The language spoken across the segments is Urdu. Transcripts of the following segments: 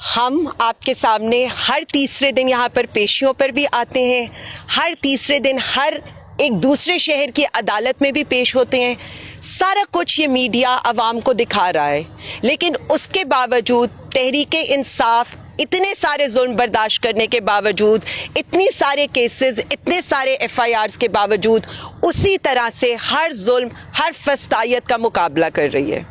ہم آپ کے سامنے ہر تیسرے دن یہاں پر پیشیوں پر بھی آتے ہیں، ہر تیسرے دن ہر ایک دوسرے شہر کی عدالت میں بھی پیش ہوتے ہیں. سارا کچھ یہ میڈیا عوام کو دکھا رہا ہے، لیکن اس کے باوجود تحریک انصاف اتنے سارے ظلم برداشت کرنے کے باوجود، اتنی سارے کیسز، اتنے سارے FIRs کے باوجود اسی طرح سے ہر ظلم، ہر فسطائیت کا مقابلہ کر رہی ہے.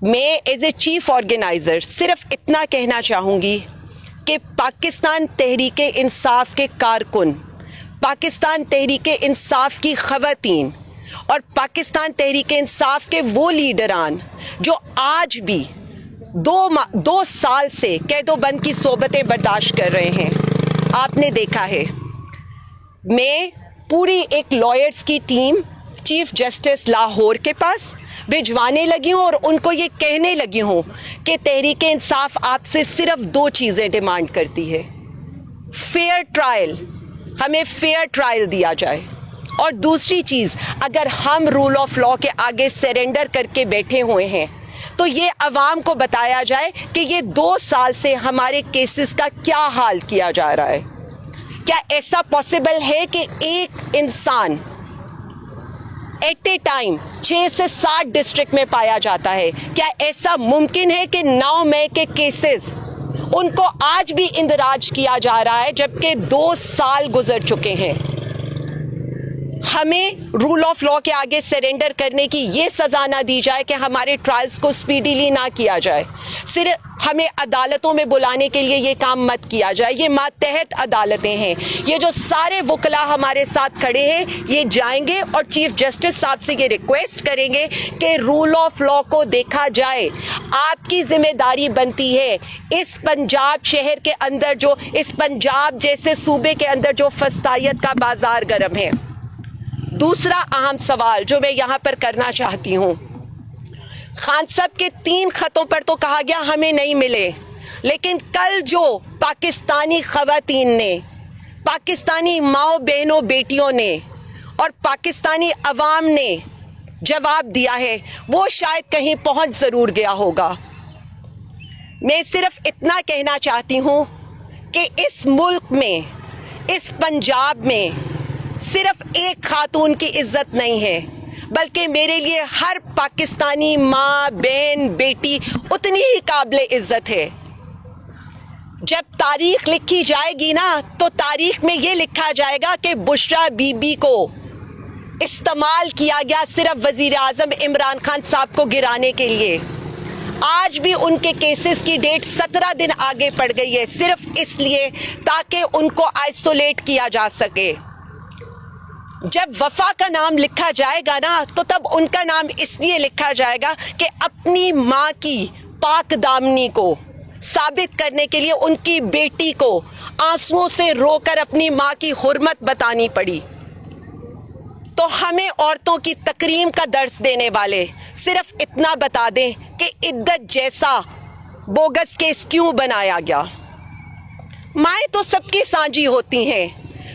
میں ایز اے چیف آرگنائزر صرف اتنا کہنا چاہوں گی کہ پاکستان تحریک انصاف کے کارکن، پاکستان تحریک انصاف کی خواتین اور پاکستان تحریک انصاف کے وہ لیڈران جو آج بھی دو سال سے قید و بند کی صحبتیں برداشت کر رہے ہیں، آپ نے دیکھا ہے. میں پوری ایک لائرز کی ٹیم چیف جسٹس لاہور کے پاس بھجوانے لگی ہوں اور ان کو یہ کہنے لگی ہوں کہ تحریک انصاف آپ سے صرف 2 چیزیں ڈیمانڈ کرتی ہے: فیئر ٹرائل، ہمیں فیئر ٹرائل دیا جائے، اور دوسری چیز، اگر ہم رول آف لا کے آگے سرنڈر کر کے بیٹھے ہوئے ہیں تو یہ عوام کو بتایا جائے کہ یہ 2 سال سے ہمارے کیسز کا کیا حال کیا جا رہا ہے. کیا ایسا پاسبل ہے کہ ایک انسان ایٹ اے ٹائم 6 سے 7 ڈسٹرکٹ میں پایا جاتا ہے؟ کیا ایسا ممکن ہے کہ 9 مئی کے کیسز ان کو آج بھی اندراج کیا جا رہا ہے جبکہ 2 سال گزر چکے ہیں؟ ہمیں رول آف لا کے آگے سرنڈر کرنے کی یہ سزا نہ دی جائے کہ ہمارے ٹرائلز کو سپیڈیلی نہ کیا جائے، صرف ہمیں عدالتوں میں بلانے کے لیے یہ کام مت کیا جائے. یہ ماتحت عدالتیں ہیں. یہ جو سارے وکلا ہمارے ساتھ کھڑے ہیں یہ جائیں گے اور چیف جسٹس صاحب سے یہ ریکویسٹ کریں گے کہ رول آف لا کو دیکھا جائے. آپ کی ذمہ داری بنتی ہے اس پنجاب شہر کے اندر، جو اس پنجاب جیسے صوبے کے اندر جو فسطائیت کا بازار گرم ہے. دوسرا اہم سوال جو میں یہاں پر کرنا چاہتی ہوں، خان صاحب کے 3 خطوں پر تو کہا گیا ہمیں نہیں ملے، لیکن کل جو پاکستانی خواتین نے، پاکستانی ماؤں بہنوں بیٹیوں نے اور پاکستانی عوام نے جواب دیا ہے وہ شاید کہیں پہنچ ضرور گیا ہوگا. میں صرف اتنا کہنا چاہتی ہوں کہ اس ملک میں، اس پنجاب میں صرف ایک خاتون کی عزت نہیں ہے، بلکہ میرے لیے ہر پاکستانی ماں، بہن، بیٹی اتنی ہی قابل عزت ہے. جب تاریخ لکھی جائے گی نا تو تاریخ میں یہ لکھا جائے گا کہ بشرا بی بی کو استعمال کیا گیا صرف وزیر اعظم عمران خان صاحب کو گرانے کے لیے. آج بھی ان کے کیسز کی ڈیٹ 17 دن آگے پڑ گئی ہے، صرف اس لیے تاکہ ان کو آئسولیٹ کیا جا سکے. جب وفا کا نام لکھا جائے گا نا تو تب ان کا نام اس لیے لکھا جائے گا کہ اپنی ماں کی پاک دامنی کو ثابت کرنے کے لیے ان کی بیٹی کو آنسوؤں سے رو کر اپنی ماں کی حرمت بتانی پڑی. تو ہمیں عورتوں کی تکریم کا درس دینے والے صرف اتنا بتا دیں کہ عدت جیسا بوگس کیس کیوں بنایا گیا. مائیں تو سب کی سانجی ہوتی ہیں.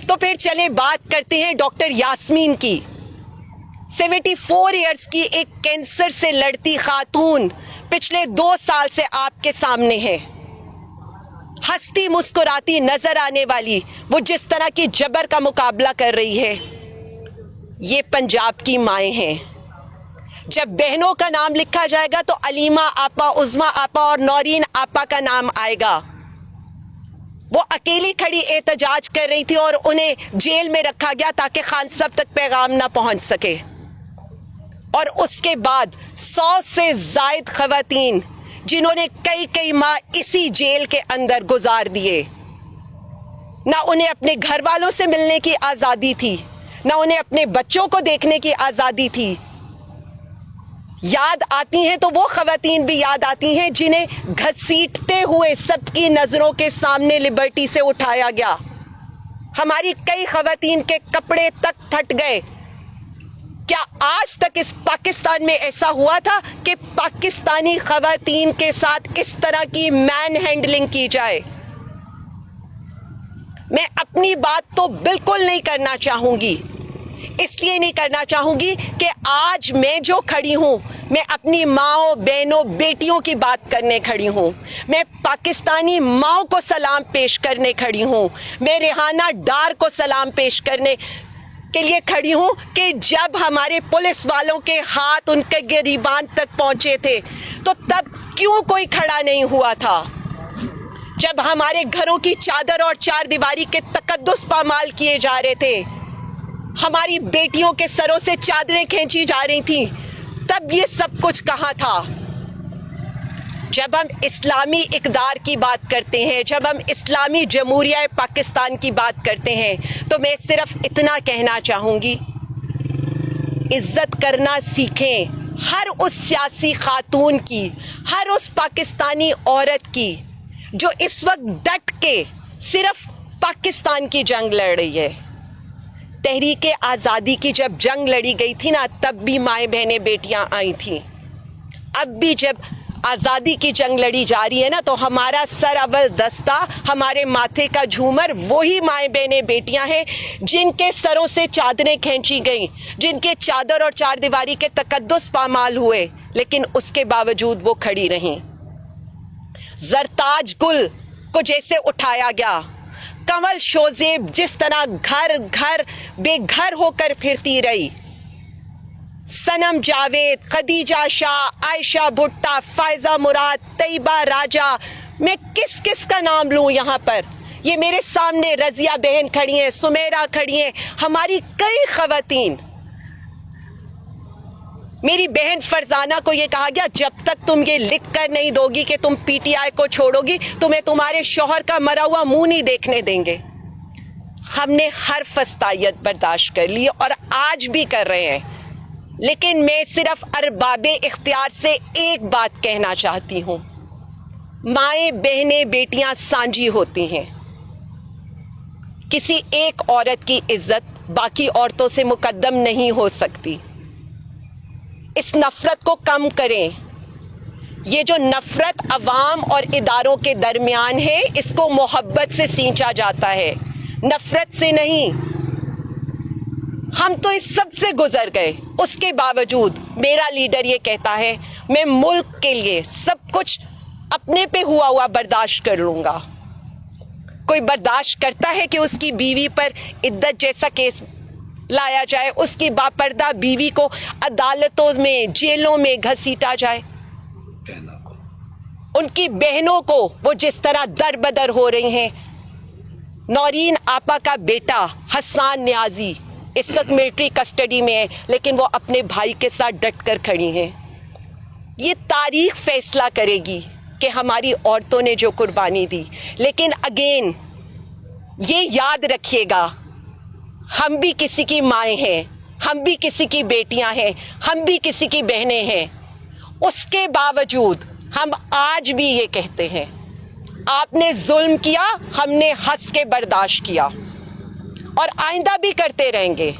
تو پھر چلیں بات کرتے ہیں ڈاکٹر یاسمین کی. 74 ایئرز کی ایک کینسر سے لڑتی خاتون پچھلے 2 سال سے آپ کے سامنے ہے. ہنستی مسکراتی نظر آنے والی، وہ جس طرح کی جبر کا مقابلہ کر رہی ہے، یہ پنجاب کی مائیں ہیں. جب بہنوں کا نام لکھا جائے گا تو علیمہ آپا، عظمیٰ آپا اور نورین آپا کا نام آئے گا. وہ اکیلی کھڑی احتجاج کر رہی تھی اور انہیں جیل میں رکھا گیا تاکہ خان صاحب تک پیغام نہ پہنچ سکے. اور اس کے بعد 100 سے زائد خواتین جنہوں نے کئی ماہ اسی جیل کے اندر گزار دیے، نہ انہیں اپنے گھر والوں سے ملنے کی آزادی تھی، نہ انہیں اپنے بچوں کو دیکھنے کی آزادی تھی. یاد آتی ہیں تو وہ خواتین بھی یاد آتی ہیں جنہیں گھسیٹتے ہوئے سب کی نظروں کے سامنے لبرٹی سے اٹھایا گیا. ہماری کئی خواتین کے کپڑے تک پھٹ گئے. کیا آج تک اس پاکستان میں ایسا ہوا تھا کہ پاکستانی خواتین کے ساتھ اس طرح کی مین ہینڈلنگ کی جائے؟ میں اپنی بات تو بالکل نہیں کرنا چاہوں گی، اس لیے نہیں کرنا چاہوں گی کہ آج میں جو کھڑی ہوں میں اپنی ماؤں بہنوں بیٹیوں کی بات کرنے کھڑی ہوں, میں پاکستانی ماؤں کو سلام پیش کرنے کھڑی ہوں, میں ریحانہ ڈار کو سلام پیش کرنے کے لیے کھڑی ہوں کہ جب ہمارے پولیس والوں کے ہاتھ ان کے گریبان تک پہنچے تھے تو تب کیوں کوئی کھڑا نہیں ہوا تھا؟ جب ہمارے گھروں کی چادر اور چار دیواری کے تقدس پامال کیے جا رہے تھے, ہماری بیٹیوں کے سروں سے چادریں کھینچی جا رہی تھیں, تب یہ سب کچھ کہاں تھا؟ جب ہم اسلامی اقدار کی بات کرتے ہیں, جب ہم اسلامی جمہوریہ پاکستان کی بات کرتے ہیں, تو میں صرف اتنا کہنا چاہوں گی, عزت کرنا سیکھیں ہر اس سیاسی خاتون کی, ہر اس پاکستانی عورت کی جو اس وقت ڈٹ کے صرف پاکستان کی جنگ لڑ رہی ہے. تحریک آزادی کی جب جنگ لڑی گئی تھی نا, تب بھی مائیں بہنیں بیٹیاں آئی تھیں. اب بھی جب آزادی کی جنگ لڑی جا رہی ہے نا, تو ہمارا سر اول دستہ, ہمارے ماتھے کا جھومر وہی مائیں بہنیں بیٹیاں ہیں جن کے سروں سے چادریں کھینچی گئیں, جن کے چادر اور چار دیواری کے تقدس پامال ہوئے, لیکن اس کے باوجود وہ کھڑی رہیں. زرتاج گل کو جیسے اٹھایا گیا, کنول شوزیب جس طرح گھر گھر بے گھر ہو کر پھرتی رہی, سنم جاوید, خدیجہ شاہ, عائشہ بھٹا, فائزہ مراد, طیبہ راجہ, میں کس کس کا نام لوں یہاں پر؟ یہ میرے سامنے رضیہ بہن کھڑی ہیں, سمیرہ کھڑی ہیں, ہماری کئی خواتین. میری بہن فرزانہ کو یہ کہا گیا جب تک تم یہ لکھ کر نہیں دو گی کہ تم پی ٹی آئی کو چھوڑو گی, تمہیں تمہارے شوہر کا مرا ہوا منہ نہیں دیکھنے دیں گے. ہم نے ہر فستائیت برداشت کر لی اور آج بھی کر رہے ہیں, لیکن میں صرف ارباب اختیار سے ایک بات کہنا چاہتی ہوں, مائیں بہنیں بیٹیاں سانجی ہوتی ہیں. کسی ایک عورت کی عزت باقی عورتوں سے مقدم نہیں ہو سکتی. اس نفرت کو کم کریں. یہ جو نفرت عوام اور اداروں کے درمیان ہے, اس کو محبت سے سینچا جاتا ہے, نفرت سے نہیں. ہم تو اس سب سے گزر گئے, اس کے باوجود میرا لیڈر یہ کہتا ہے میں ملک کے لیے سب کچھ اپنے پہ ہوا برداشت کر لوں گا. کوئی برداشت کرتا ہے کہ اس کی بیوی پر عدت جیسا کیس لایا جائے, اس کی باپردہ بیوی کو عدالتوں میں جیلوں میں گھسیٹا جائے, ان کی بہنوں کو وہ جس طرح در بدر ہو رہی ہیں. نورین آپا کا بیٹا حسان نیازی اس وقت ملٹری کسٹڈی میں ہے, لیکن وہ اپنے بھائی کے ساتھ ڈٹ کر کھڑی ہیں. یہ تاریخ فیصلہ کرے گی کہ ہماری عورتوں نے جو قربانی دی. لیکن اگین یہ یاد رکھیے گا, ہم بھی کسی کی مائیں ہیں, ہم بھی کسی کی بیٹیاں ہیں, ہم بھی کسی کی بہنیں ہیں. اس کے باوجود ہم آج بھی یہ کہتے ہیں آپ نے ظلم کیا, ہم نے ہنس کے برداشت کیا اور آئندہ بھی کرتے رہیں گے.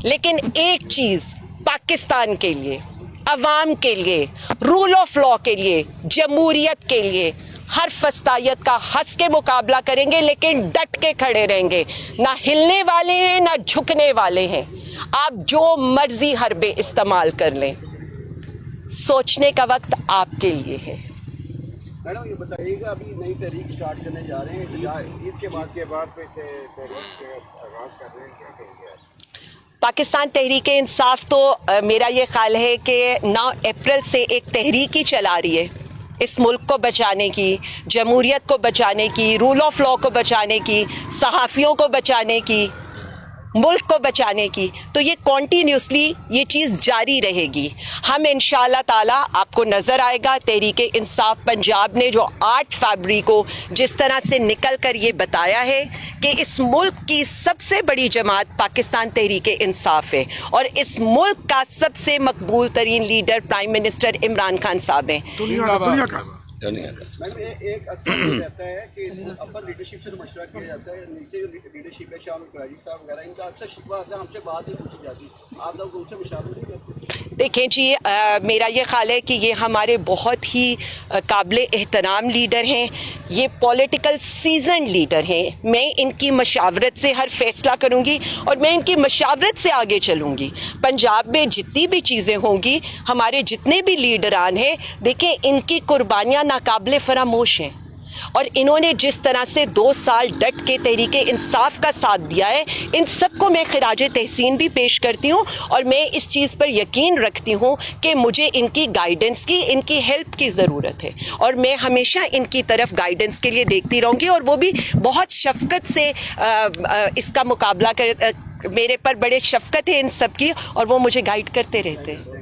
لیکن ایک چیز پاکستان کے لیے, عوام کے لیے, رول آف لا کے لیے, جمہوریت کے لیے ہر فستائیت کا ہنس کے مقابلہ کریں گے, لیکن ڈٹ کے کھڑے رہیں گے. نہ ہلنے والے ہیں نہ جھکنے والے ہیں. آپ جو مرضی حربے استعمال کر لیں, سوچنے کا وقت آپ کے لیے ہے. میڈم یہ بتائیے گا, ابھی نئی تحریک سٹارٹ کرنے جا رہے ہیں, عید کے بعد پہ تحریک کے آغاز کر رہے ہیں, کیا کہیں گے؟ پاکستان تحریک انصاف تو میرا یہ خیال ہے کہ 9 اپریل سے ایک تحریک ہی چلا رہی ہے اس ملک کو بچانے کی, جمہوریت کو بچانے کی, رول آف لا کو بچانے کی, صحافیوں کو بچانے کی, ملک کو بچانے کی. تو یہ کنٹینیوسلی یہ چیز جاری رہے گی. ہم انشاءاللہ تعالی آپ کو نظر آئے گا تحریک انصاف پنجاب نے جو 8 فروری کو جس طرح سے نکل کر یہ بتایا ہے کہ اس ملک کی سب سے بڑی جماعت پاکستان تحریک انصاف ہے, اور اس ملک کا سب سے مقبول ترین leader prime minister Imran Khan صاحب ہیں. میڈم ایک اکثر یہ رہتا ہے کہ اپر لیڈرشپ سے مشورہ کیا جاتا ہے, نیچے لیڈرشپ ہے شاہ قریشی صاحب وغیرہ, ان کا اکثر شکوہ آتا ہے ہم سے بات نہیں پوچھی جاتی, آپ لوگ ان سے مشاورت نہیں کرتے؟ دیکھیں جی میرا یہ خیال ہے کہ یہ ہمارے بہت ہی قابل احترام لیڈر ہیں, یہ پولیٹیکل سیزنڈ لیڈر ہیں. میں ان کی مشاورت سے ہر فیصلہ کروں گی اور میں ان کی مشاورت سے آگے چلوں گی. پنجاب میں جتنی بھی چیزیں ہوں گی, ہمارے جتنے بھی لیڈران ہیں, دیکھیں ان کی قربانیاں ناقابل فراموش ہیں, اور انہوں نے جس طرح سے 2 سال ڈٹ کے تحریک انصاف کا ساتھ دیا ہے, ان سب کو میں خراج تحسین بھی پیش کرتی ہوں, اور میں اس چیز پر یقین رکھتی ہوں کہ مجھے ان کی گائیڈنس کی, ان کی ہیلپ کی ضرورت ہے, اور میں ہمیشہ ان کی طرف گائیڈنس کے لیے دیکھتی رہوں گی, اور وہ بھی بہت شفقت سے اس کا مقابلہ میرے پر بڑے شفقت ہے ان سب کی, اور وہ مجھے گائیڈ کرتے رہتے ہیں.